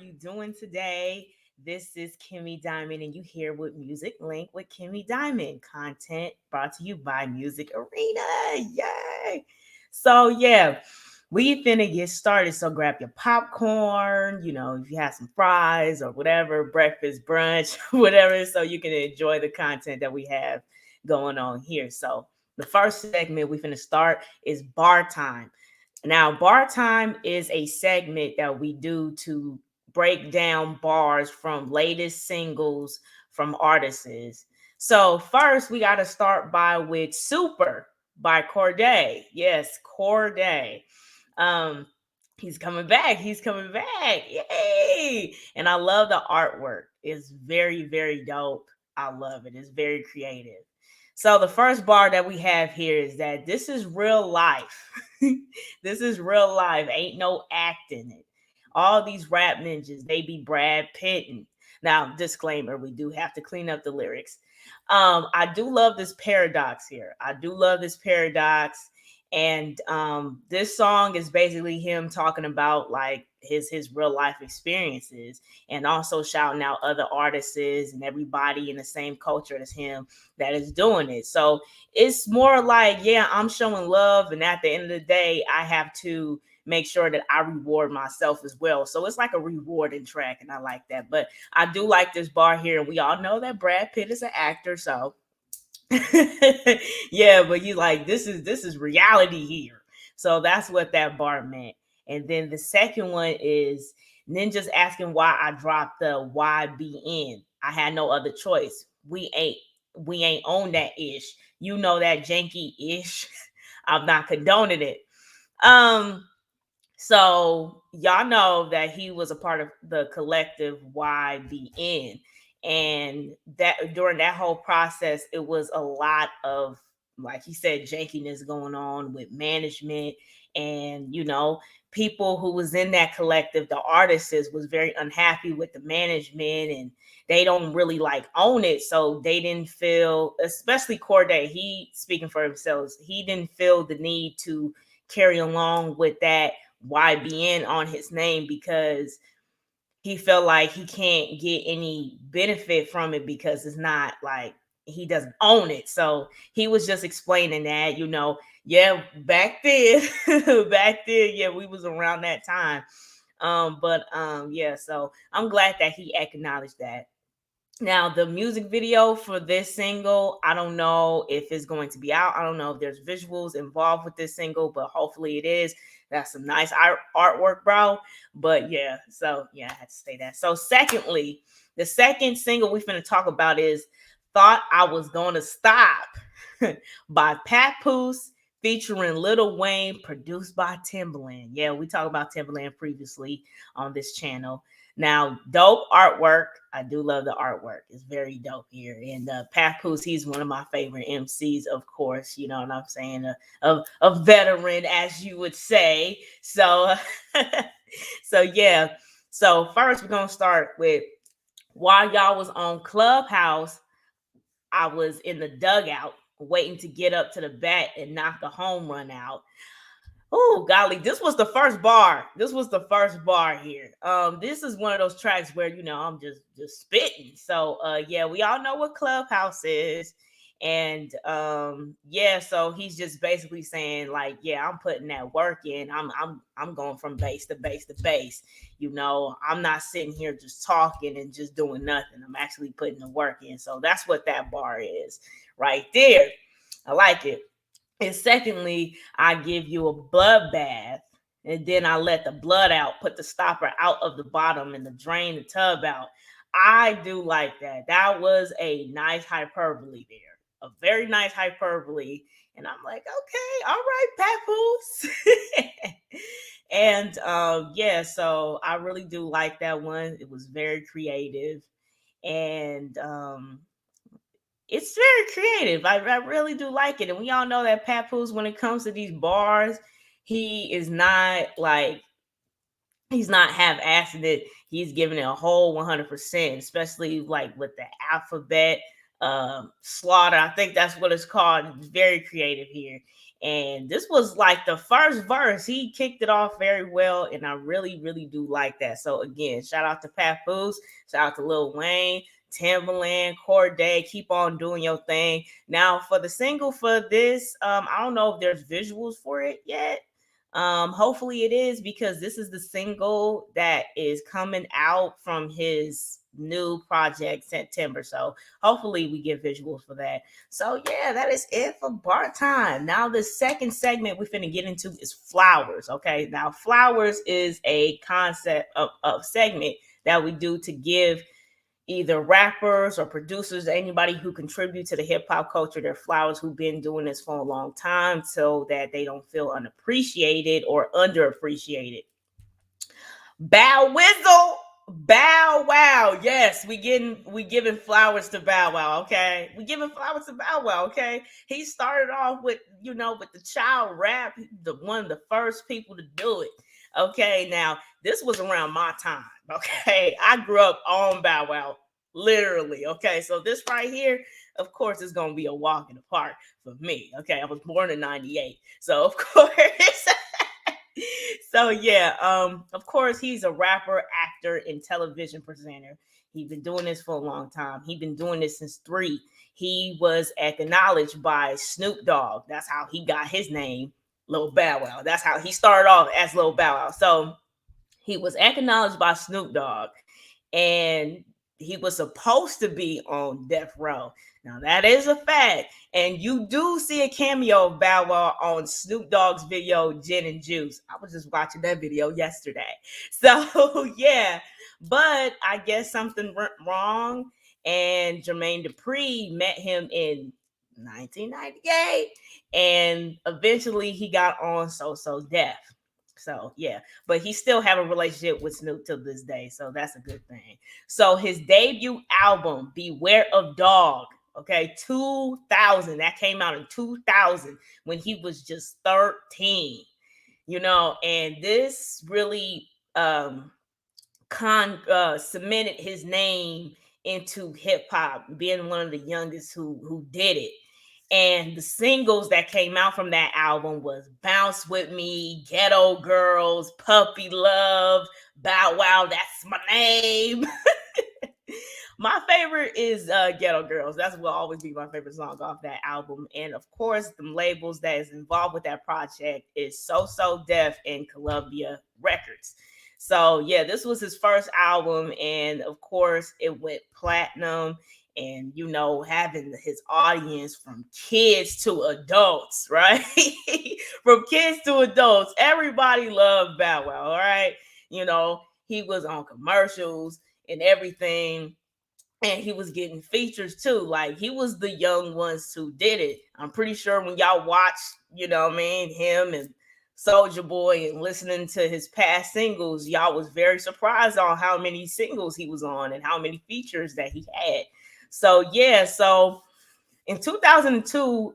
you doing today? This is Kimmy Diamond, and you here with Music Link with Kimmy Diamond. Content brought to you by Music Arena. Yay! We finna get started. So grab your popcorn, if you have some fries or whatever, breakfast, brunch, whatever, so you can enjoy the content that we have going on here. So the first segment we finna start is bar time. Now, bar time is a segment that we do to break down bars from latest singles from artists. So first, we got to start by with "Super" by Corday. Yes, Corday. Um, he's coming back. He's coming back. Yay! And I love the artwork. It's very, very dope. I love it. It's very creative. So the first bar that we have here is that this is real life. This is real life. Ain't no acting it. All these rap ninjas, they be Brad Pitting. Now, disclaimer, we do have to clean up the lyrics. I do love this paradox here. I do love this paradox. And this song is basically him talking about like his real life experiences and also shouting out other artists and everybody in the same culture as him that is doing it. So it's more like, yeah, I'm showing love. And at the end of the day, I have to make sure that I reward myself as well. So it's like a rewarding track. And I like that. But I do like this bar here. And we all know that Brad Pitt is an actor. So yeah, but you like this is reality here. So that's what that bar meant. And then the second one is Ninjas asking why I dropped the YBN. I had no other choice. We ain't on that ish. You know that janky ish. I'm not condoning it. Um so y'all know that he was a part of the collective YBN. And that during that whole process, it was a lot of, like he said, jankiness going on with management and people who was in that collective, the artists was very unhappy with the management and they don't really like own it. So they didn't feel, especially Corday, he speaking for himself, he didn't feel the need to carry along with that YBN on his name because he felt like he can't get any benefit from it because it's not like he doesn't own it. So he was just explaining that, yeah, back then, yeah, we was around that time. Yeah, so I'm glad that he acknowledged that. Now, the music video for this single, I don't know if it's going to be out. I don't know if there's visuals involved with this single, but hopefully it is. That's some nice artwork, bro. But yeah, so yeah, I had to say that. So, secondly, the second single we finna talk about is "Thought I Was Gonna Stop" by Papoose featuring Lil Wayne, produced by Timbaland. Yeah, we talked about Timbaland previously on this channel. Now, dope artwork. I do love the artwork. It's very dope here. And Papoose, he's one of my favorite MCs, of course. You know what I'm saying? A veteran, as you would say. So, so yeah. So first, we're gonna start with while y'all was on Clubhouse, I was in the dugout waiting to get up to the bat and knock the home run out. Oh golly, this was the first bar. This was the first bar here. This is one of those tracks where I'm just spitting. So yeah, we all know what Clubhouse is. And yeah, so he's just basically saying, like, yeah, I'm putting that work in. I'm going from base to base to base. I'm not sitting here just talking and just doing nothing. I'm actually putting the work in. So that's what that bar is right there. I like it. And secondly, I give you a bloodbath, and then I let the blood out, put the stopper out of the bottom and the drain the tub out. I do like that. That was a nice hyperbole there. A very nice hyperbole. And I'm like, okay, all right, Papoose. And yeah, so I really do like that one. It was very creative. And it's very creative. I really do like it. And we all know that Papoose, when it comes to these bars, he is not like, he's not half-assing it. He's giving it a whole 100%, especially like with the alphabet slaughter. I think that's what it's called. It's very creative here. And this was like the first verse. He kicked it off very well, and I really, really do like that. So again, shout out to Papoose, shout out to Lil Wayne, Timbaland, Corday. Keep on doing your thing. Now for the single for this, I don't know if there's visuals for it yet. Hopefully it is, because this is the single that is coming out from his new project September. So hopefully we get visuals for that. So yeah, that is it for bar time. Now the second segment we're finna get into is flowers. Okay, now flowers is a concept of segment that we do to give either rappers or producers, anybody who contribute to the hip hop culture, their flowers, who've been doing this for a long time, so that they don't feel unappreciated or underappreciated. Bow Wizzle, Bow Wow. Yes, we giving flowers to Bow Wow. Okay, we giving flowers to Bow Wow. Okay, he started off with with the child rap, the one of the first people to do it. Okay, now this was around my time. Okay, I grew up on Bow Wow, literally. Okay, so this right here, of course, is gonna be a walk in the park for me. Okay, I was born in '98, so of course. So yeah, of course he's a rapper, actor, and television presenter. He's been doing this for a long time. He's been doing this since 3. He was acknowledged by Snoop Dogg. That's how he got his name, Lil Bow Wow. That's how he started off, as Lil Bow Wow. So he was acknowledged by Snoop Dogg, and he was supposed to be on death row. Now that is a fact, and you do see a cameo of Bow Wow on Snoop Dogg's video "Gin and Juice." I was just watching that video yesterday, so yeah. But I guess something went wrong, and Jermaine Dupri met him in 1998, and eventually he got on So Def. So yeah, but he still have a relationship with Snoop till this day, so that's a good thing. So his debut album, Beware of Dog, okay, 2000, that came out in 2000 when he was just 13, and this really cemented his name into hip hop, being one of the youngest who did it. And the singles that came out from that album was Bounce With Me, Ghetto Girls, Puppy Love, Bow Wow, That's My Name. My favorite is Ghetto Girls. That's will always be my favorite song off that album. And of course, the labels that is involved with that project is So Def and Columbia Records. So yeah, this was his first album, and of course, it went platinum. And having his audience from kids to adults, right? From kids to adults, everybody loved Bow Wow. All right, he was on commercials and everything, and he was getting features too. Like, he was the young ones who did it. I'm pretty sure when y'all watch, what I mean, him and Soldier Boy and listening to his past singles, y'all was very surprised on how many singles he was on and how many features that he had. So yeah, so in 2002,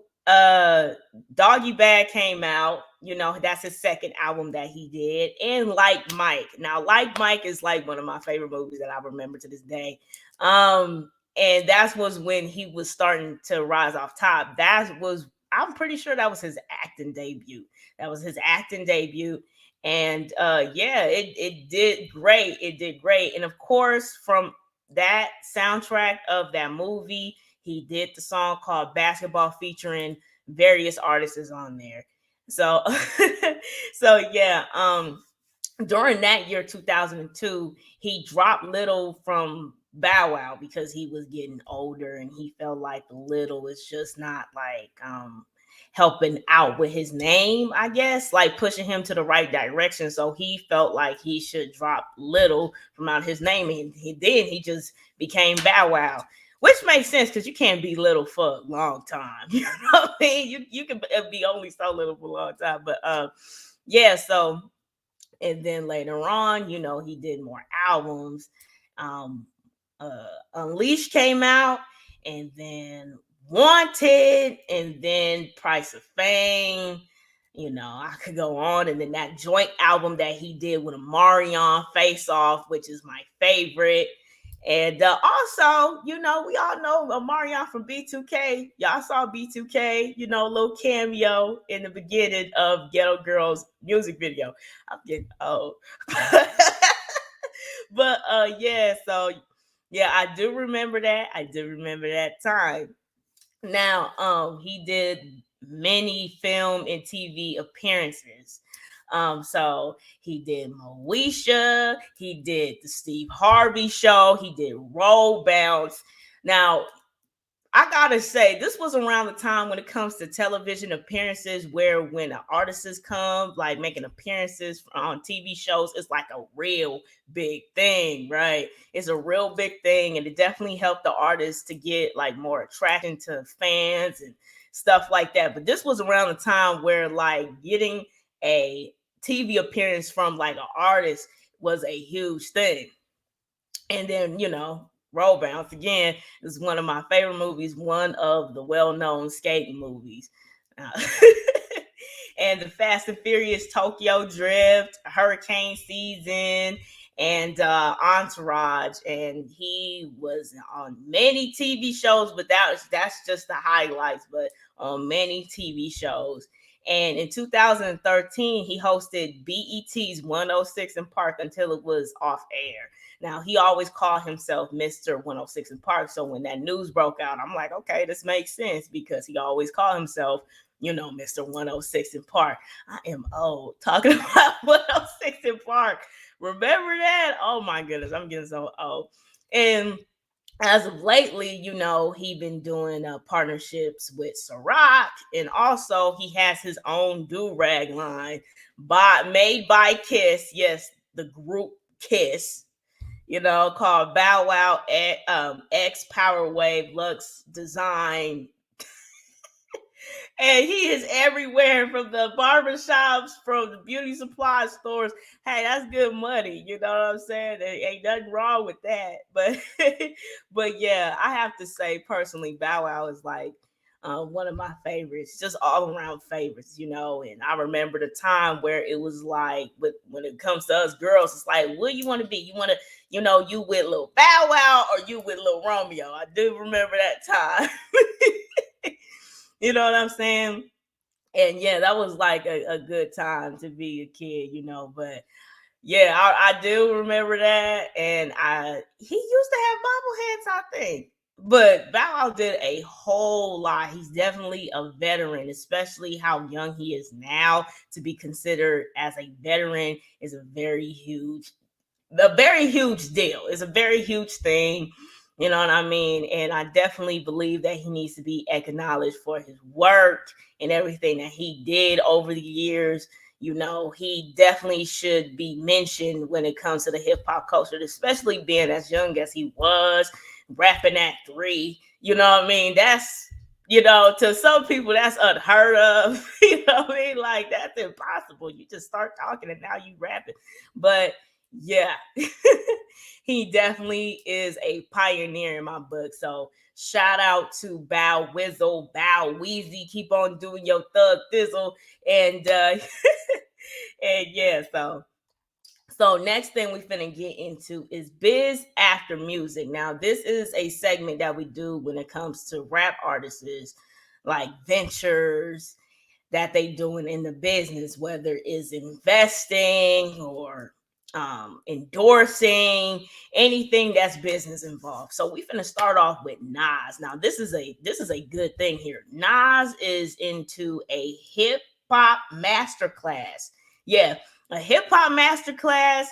Doggy Bag came out. That's his second album that he did. And Like Mike. Now, Like Mike is like one of my favorite movies that I remember to this day. And that was when he was starting to rise off top. I'm pretty sure that was his acting debut. That was his acting debut. And yeah, it did great. It did great. And of course, from that soundtrack of that movie, he did the song called Basketball, featuring various artists on there. So so yeah, during that year 2002, he dropped Little from Bow Wow because he was getting older, and he felt like Little was just not like helping out with his name, I guess, like pushing him to the right direction. So he felt like he should drop Little from out his name, and he just became Bow Wow. Which makes sense, because you can't be little for a long time. You know what I mean? You can be only so little for a long time. But yeah, so, and then later on, he did more albums. Um, Unleashed came out, and then Wanted, and then Price of Fame. I could go on. And then that joint album that he did with Omarion, Face Off, which is my favorite. And also, we all know Marion from B2K. Y'all saw B2K, little cameo in the beginning of Ghetto Girls music video. I'm getting old. But yeah, so yeah, I do remember that. I do remember that time. Now, he did many film and TV appearances. So he did Moesha, he did the Steve Harvey show, he did Roll Bounce. Now, I gotta say, this was around the time when it comes to television appearances, where when artists come, like making appearances on TV shows, it's like a real big thing, right? It's a real big thing, and it definitely helped the artists to get like more attraction to fans and stuff like that. But this was around the time where like getting a TV appearance from like an artist was a huge thing. And then, Roll Bounce again is one of my favorite movies, one of the well-known skating movies. Uh, and the Fast and Furious Tokyo Drift, Hurricane Season, and Entourage. And he was on many TV shows, but that's just the highlights, but on many TV shows. And in 2013, he hosted BET's 106 in Park until it was off air. Now, he always called himself Mr. 106 in Park. So when that news broke out, I'm like, okay, this makes sense because he always called himself, Mr. 106 in Park. I am old talking about 106 in Park. Remember that? Oh my goodness, I'm getting so old. And as of lately, he been doing partnerships with Ciroc, and also he has his own do-rag line made by Kiss. Yes, the group Kiss, called Bow Wow X Power Wave Lux Design. And he is everywhere, from the barbershops, from the beauty supply stores. Hey, that's good money. You know what I'm saying? There ain't nothing wrong with that. But but yeah, I have to say personally, Bow Wow is like one of my favorites, just all around favorites, And I remember the time where it was like, when it comes to us girls, it's like, what do you want to be? You want to, you with little Bow Wow or you with little Romeo? I do remember that time. You know what I'm saying? And yeah, that was like a good time to be a kid, But yeah, I do remember that. And he used to have bobbleheads, I think. But Bow Wow did a whole lot. He's definitely a veteran, especially how young he is now. To be considered as a veteran is a very huge deal. It's a very huge thing. You know what I mean? And I definitely believe that he needs to be acknowledged for his work and everything that he did over the years. He definitely should be mentioned when it comes to the hip hop culture, especially being as young as he was, rapping at 3. You know what I mean? That's, to some people, that's unheard of. You know what I mean? Like, that's impossible. You just start talking and now you rapping. But yeah, he definitely is a pioneer in my book. So shout out to Bow Wizzle, Bow Weezy. Keep on doing your thug thizzle. And and yeah, so next thing we finna get into is biz after music. Now, this is a segment that we do when it comes to rap artists, like ventures that they doing in the business, whether it's investing or endorsing, anything that's business involved. So we finna start off with Nas. Now, this is a good thing here. Nas is into a hip hop masterclass. Yeah, a hip hop masterclass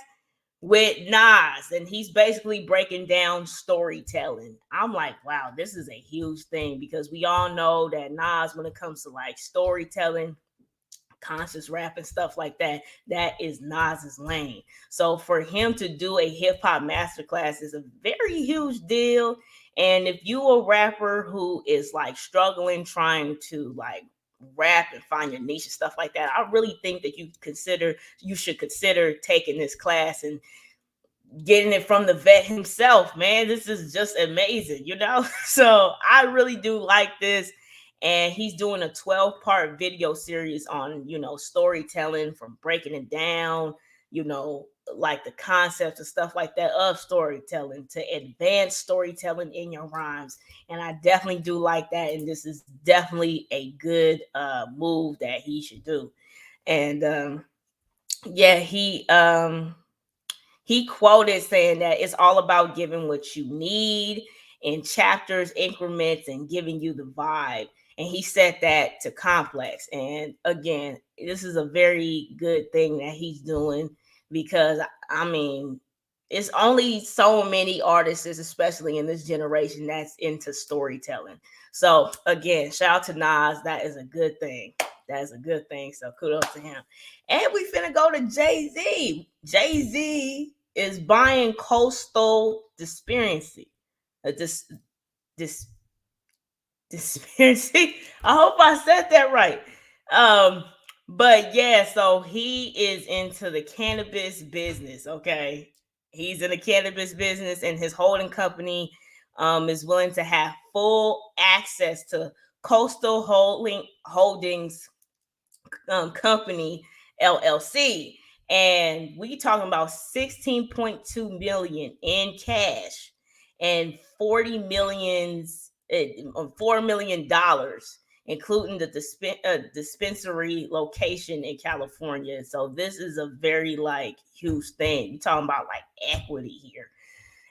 with Nas, and he's basically breaking down storytelling. I'm like, wow, this is a huge thing because we all know that Nas, when it comes to like storytelling, conscious rap and stuff like that, that is Nas's lane. So for him to do a hip hop masterclass is a very huge deal. And if you a rapper who is like struggling trying to like rap and find your niche and stuff like that, I really think that you should consider taking this class and getting it from the vet himself. Man, this is just amazing, So I really do like this. And he's doing a 12-part video series on, storytelling, from breaking it down, like the concepts and stuff like that of storytelling, to advance storytelling in your rhymes. And I definitely do like that. And this is definitely a good move that he should do. And yeah, he quoted saying that it's all about giving what you need in chapters, increments, and giving you the vibe. And he said that to Complex. And again, this is a very good thing that he's doing, because I mean, it's only so many artists, especially in this generation, that's into storytelling. So again, shout out to Nas. That is a good thing. That is a good thing. So kudos to him. And we finna go to Jay-Z. Jay-Z is buying Coastal Dispensary. This this Dispensary. I hope I said that right. Um, but yeah, so he is into the cannabis business. Okay, he's in the cannabis business, and his holding company is willing to have full access to Coastal Holdings Company LLC, and we talking about 16.2 million in cash and 40 millions, $4 million, including the dispensary location in California. So this is a very like huge thing. We talking about like equity here.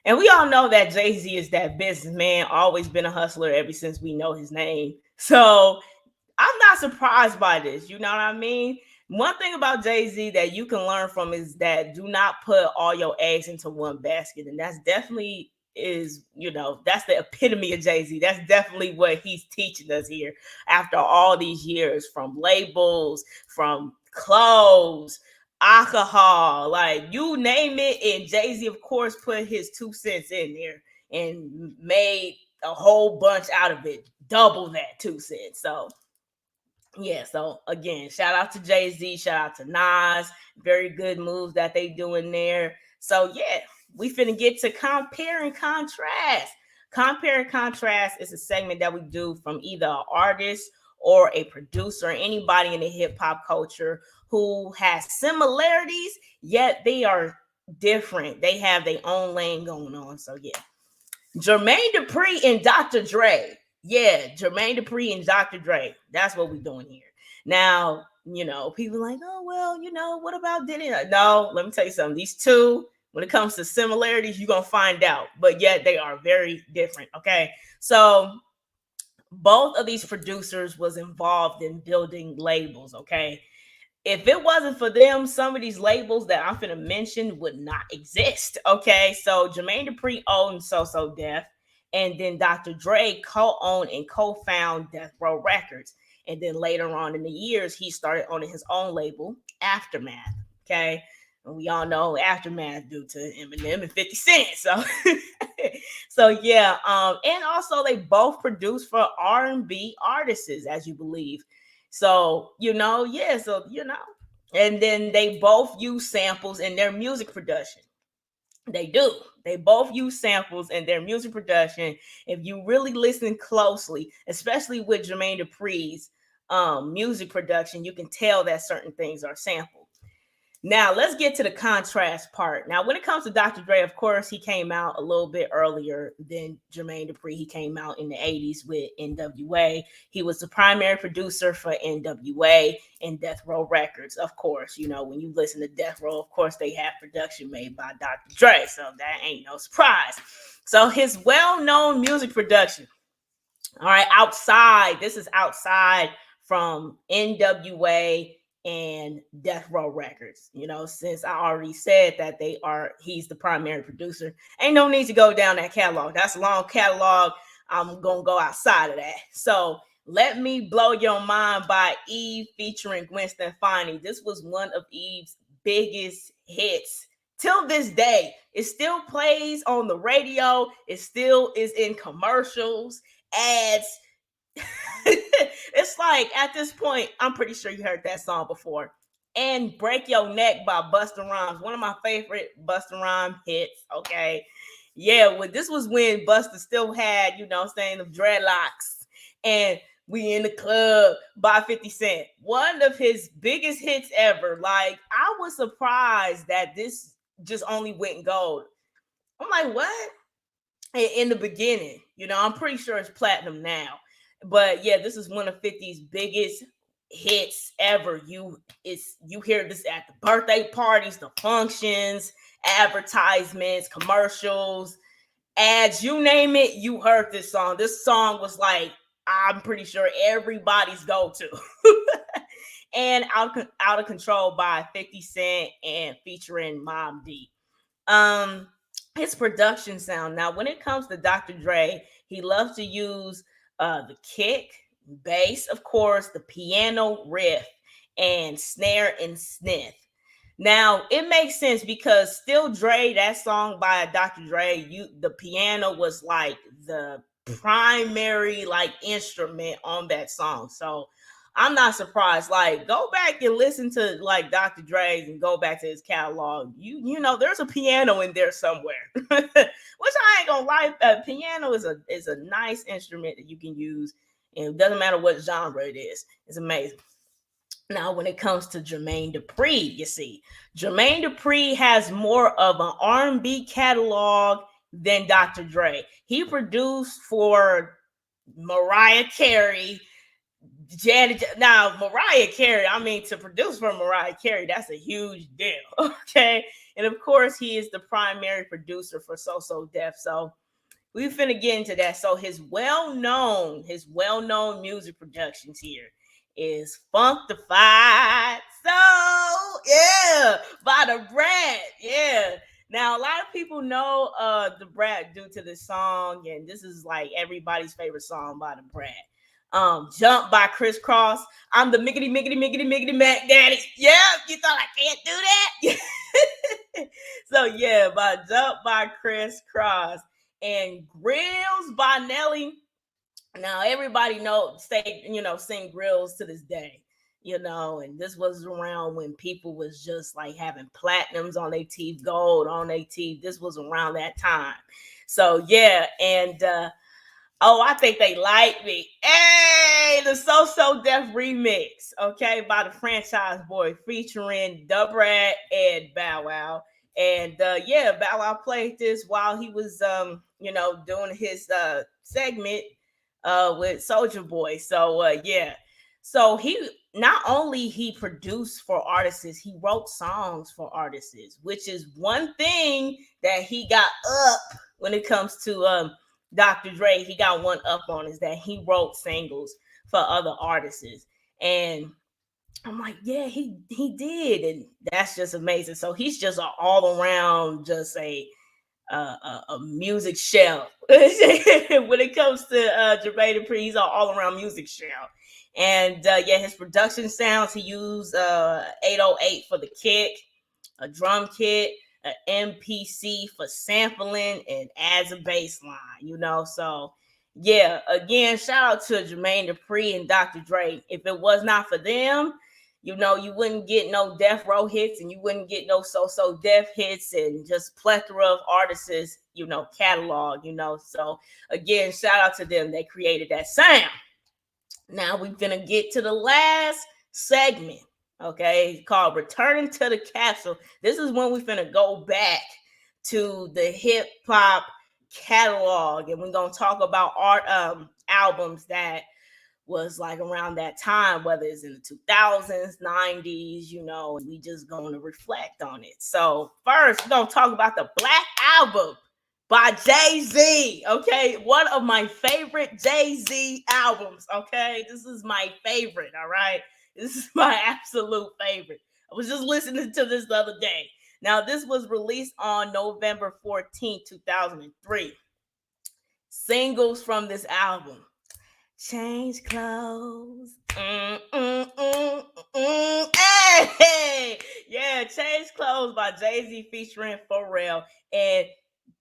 And we all know that Jay-Z is that businessman, always been a hustler ever since we know his name. So I'm not surprised by this. You know what I mean? One thing about Jay-Z that you can learn from is that do not put all your eggs into one basket. And that's definitely that's the epitome of Jay-Z. That's definitely what he's teaching us here after all these years, from labels, from clothes, alcohol, like you name it. And Jay-Z, of course, put his 2 cents in there and made a whole bunch out of it, double that 2 cents. So yeah, so again, shout out to Jay-Z, shout out to Nas. Very good moves that they doing there. So yeah, we finna get to compare and contrast. Compare and contrast is a segment that we do from either an artist or a producer, or anybody in the hip hop culture who has similarities, yet they are different. They have their own lane going on. So yeah. Jermaine Dupri and Dr. Dre. Yeah, Jermaine Dupri and Dr. Dre. That's what we're doing here. Now, people like, oh, well, what about Diddy? No, let me tell you something. These two, when it comes to similarities, you're going to find out. But yet they are very different. Okay. So both of these producers was involved in building labels. Okay. If it wasn't for them, some of these labels that I'm finna mention would not exist. Okay, so Jermaine Dupri owned So Def, and then Dr. Dre co-owned and co-found Death Row Records. And then later on in the years, he started owning his own label, Aftermath. Okay, and we all know Aftermath due to Eminem and 50 Cent. So, so yeah, and also they both produced for R&B artists, as you believe. So, yeah, and then they both use samples in their music production. They do. They both use samples in their music production. If you really listen closely, especially with Jermaine Dupri's music production, you can tell that certain things are sampled. Now, let's get to the contrast part. Now, when it comes to Dr. Dre, of course, he came out a little bit earlier than Jermaine Dupri. He came out in the 80s with NWA. He was the primary producer for NWA and Death Row Records. Of course, when you listen to Death Row, of course, they have production made by Dr. Dre. So that ain't no surprise. So his well-known music production, all right, this is outside from NWA and Death Row Records. Since I already said that he's the primary producer, ain't no need to go down that catalog. That's a long catalog. I'm gonna go outside of that. So Let Me Blow Your Mind by Eve featuring Gwen Stefani. This was one of Eve's biggest hits. Till this day, it still plays on the radio. It still is in commercials, ads. It's like at this point, I'm pretty sure you heard that song before. And Break Your Neck by Busta Rhymes, one of my favorite Busta Rhymes hits. Okay, yeah, this was when Busta still had, saying the dreadlocks, and We in the Club by 50 Cent. One of his biggest hits ever. Like, I was surprised that this just only went gold. I'm like, what? In the beginning, I'm pretty sure it's platinum now. But yeah, this is one of 50's biggest hits ever. You hear this at the birthday parties, the functions, advertisements, commercials, ads, you name it, you heard this song. This song was like, I'm pretty sure everybody's go-to. And out of Control by 50 Cent and featuring Mom D. Um, his production sound. Now, when it comes to Dr. Dre, he loves to use the kick, bass, of course, the piano riff, and snare and sniff. Now it makes sense because Still Dre, that song by Dr. Dre, the piano was like the primary like instrument on that song. So I'm not surprised. Like, go back and listen to like Dr. Dre's and go back to his catalog. You know there's a piano in there somewhere. Which I ain't gonna lie, piano is a nice instrument that you can use, and it doesn't matter what genre it is. It's amazing. Now, when it comes to Jermaine Dupri, you see, Jermaine Dupri has more of an R&B catalog than Dr. Dre. He produced for Mariah Carey, Janet. Now, Mariah Carey, I mean, to produce for Mariah Carey, that's a huge deal. Okay. And of course, he is the primary producer for So Def. So we finna get into that. So his well-known music productions here is Functified. So yeah, by the Brat. Yeah. Now a lot of people know the Brat due to this song, and this is like everybody's favorite song by the Brat. Jump by Criss Cross. I'm the miggity miggity miggity miggity Mac Daddy. Yeah, you thought I can't do that? So yeah, by Jump by Criss Cross and Grills by Nelly. Now everybody sing Grills to this day, and this was around when people was just like having platinums on their teeth, gold on their teeth. This was around that time. So yeah, and oh, I think they like me. Hey, the So Def remix, okay, by the Franchise Boy featuring Da Brat and Bow Wow. And yeah, Bow Wow played this while he was doing his segment with Soldier Boy. So yeah. So he not only he produced for artists, he wrote songs for artists, which is one thing that he got up when it comes to Dr. Dre. He got one up on is that he wrote singles for other artists. And I'm like, yeah, he did, and that's just amazing. So he's just an all around, just a music shell. When it comes to Jermaine Dupri, he's an all around music shell. And yeah, his production sounds, he used 808 for the kick, a drum kit, an MPC for sampling, and as a bass line, So yeah, again, shout out to Jermaine Dupri and Dr. Dre. If it was not for them, you wouldn't get no Death Row hits, and you wouldn't get no So Def hits, and just plethora of artists, catalog, So again, shout out to them. They created that sound. Now we're gonna get to the last segment, okay, called Returning to the Capsule. This is when we're gonna go back to the hip hop catalog, and we're gonna talk about art albums that was like around that time, whether it's in the 2000s, 90s, we just going to reflect on it. So first, we're going to talk about the Black Album by Jay-Z, okay? One of my favorite Jay-Z albums, okay? This is my favorite, all right? This is my absolute favorite. I was just listening to this the other day. Now, this was released on November 14th, 2003. Singles from this album: Change Clothes. Hey! Yeah, Change Clothes by Jay-Z featuring Pharrell. And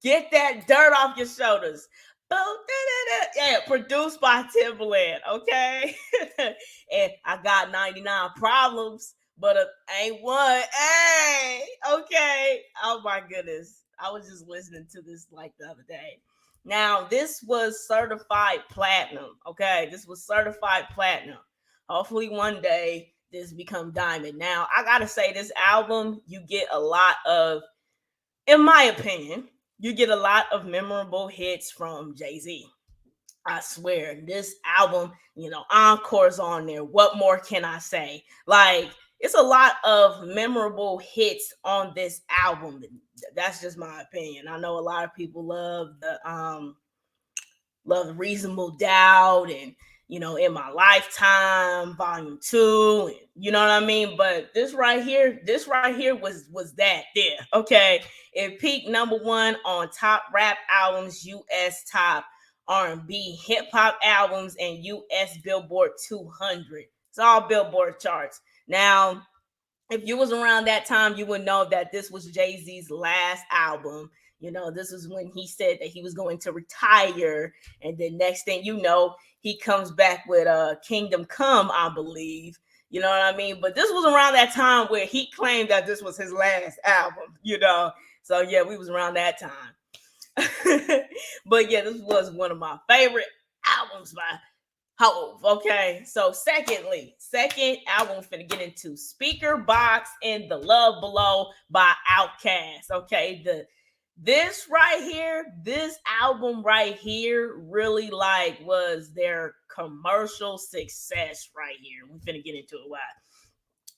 Get That Dirt Off Your Shoulders. Yeah, produced by Timbaland, okay? And I Got 99 Problems, but ain't one. Hey! Okay. Oh my goodness. I was just listening to this like the other day. Now, this was certified platinum, okay? This was certified platinum. Hopefully one day this become diamond. Now, I got to say, this album, you get a lot of in my opinion, you get a lot of memorable hits from Jay-Z. I swear, this album, Encore's on there. What more can I say? Like, it's a lot of memorable hits on this album. That's just my opinion. I know a lot of people love Reasonable Doubt and In My Lifetime, Volume 2, and you know what I mean? But this right here was that there. Okay. It peaked number one on top rap albums, US top R&B hip hop albums, and US Billboard 200. It's all Billboard charts. Now, if you was around that time, you would know that this was Jay-Z's last album. This is when he said that he was going to retire. And then next thing you know, he comes back with Kingdom Come, I believe. You know what I mean? But this was around that time where he claimed that this was his last album. So yeah, we was around that time. But yeah, this was one of my favorite albums by Hove. Okay, so second album we're finna get into Speaker Box and The Love Below by Outkast. Okay, this album right here really was their commercial success right here. We're finna get into it. Why?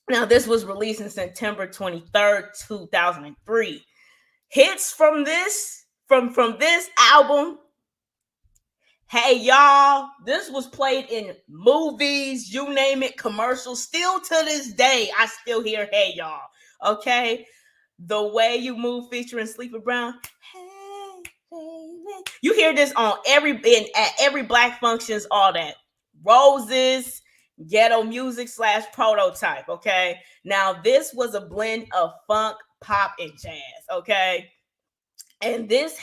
Now, this was released in September 23rd, 2003. Hits from this album. Hey y'all, this was played in movies, you name it, commercials. Still to this day, I still hear Hey Y'all. Okay, The Way You Move featuring Sleepy Brown. Hey baby, you hear this on at every black functions, all that. Roses, Ghetto Music / Prototype. Okay, now this was a blend of funk, pop, and jazz. Okay. And this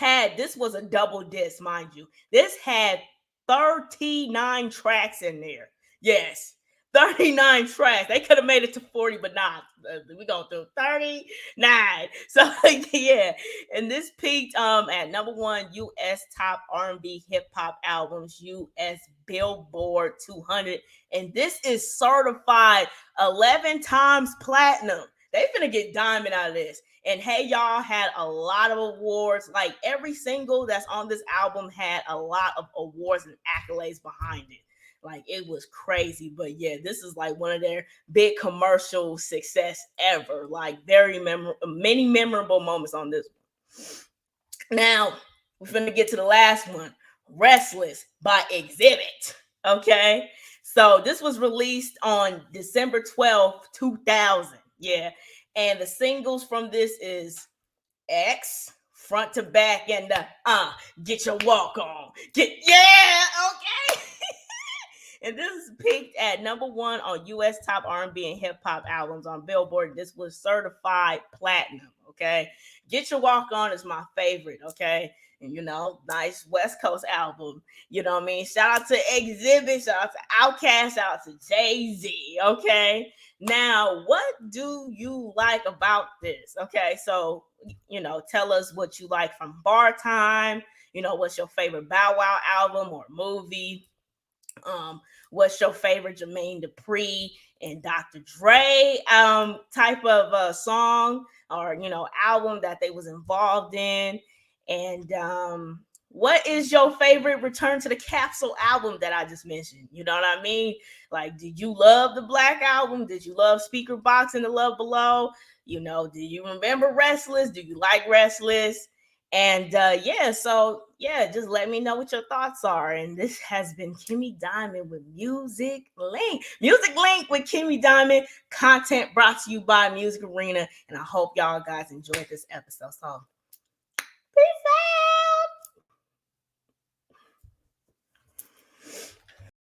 was a double disc, mind you. This had 39 tracks in there. Yes, 39 tracks. They could have made it to 40, but nah, we're going through 39. So yeah, and this peaked at number one US top R&B hip hop albums, US Billboard 200, and this is certified 11 times platinum. They finna get diamond out of this. And Hey Y'all had a lot of awards. Like every single that's on this album had a lot of awards and accolades behind it. Like it was crazy. But yeah, this is like one of their big commercial success ever. Like many memorable moments on this one. Now, we're finna get to the last one. Restless by Exhibit. Okay. So this was released on December 12th, 2000. Yeah. And the singles from this is X, Front to Back, and Get Your Walk On. Okay. And this is peaked at number one on US top R&B and hip hop albums on Billboard. This was certified platinum. Okay. Get Your Walk On is my favorite. Okay. And nice West Coast album. You know what I mean? Shout out to Exhibit, shout out to Outkast, shout out to Jay-Z. Okay. Now, what do you like about this? Okay, so tell us what you like from Bar Time. What's your favorite Bow Wow album or movie? What's your favorite Jermaine Dupri and Dr. Dre type of song or album that they was involved in? And what is your favorite Return to the Capsule album that I just mentioned? You know what I mean? Like, did you love the Black Album? Did you love Speaker Box and The Love Below? Do you remember Restless? Do you like Restless? And just let me know what your thoughts are. And this has been Kimmy Diamond with Music Link. Music Link with Kimmy Diamond. Content brought to you by Music Arena. And I hope y'all guys enjoyed this episode. So